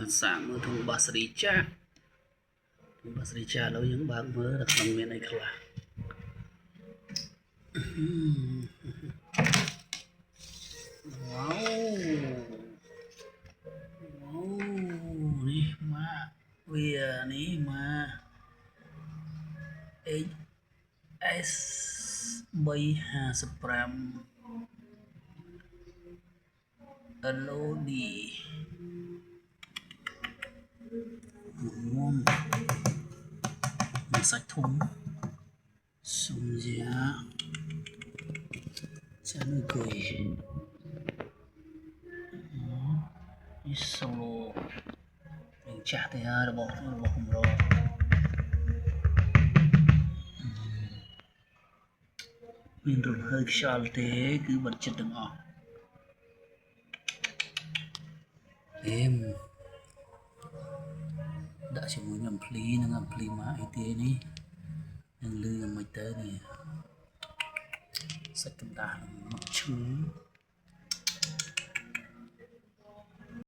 Sáng mưa thu bà sri cha lâu những bác mơ đặt lòng miền này khá. Wow, wow, nih ma, wia nih ma, HS bay hà Spram, LOD, ngon, sạch thùng, sung giá, cha nuôi cười, solo, mình chả thấy ai bỏ không rồi. Mình rụt hơi xal thế cứ bật chất đừng ọc em đã chỉ muốn nhầm pli nó ngầm pli mà ai thế ní nhưng lư mày tới này sách cầm đà mặc chứ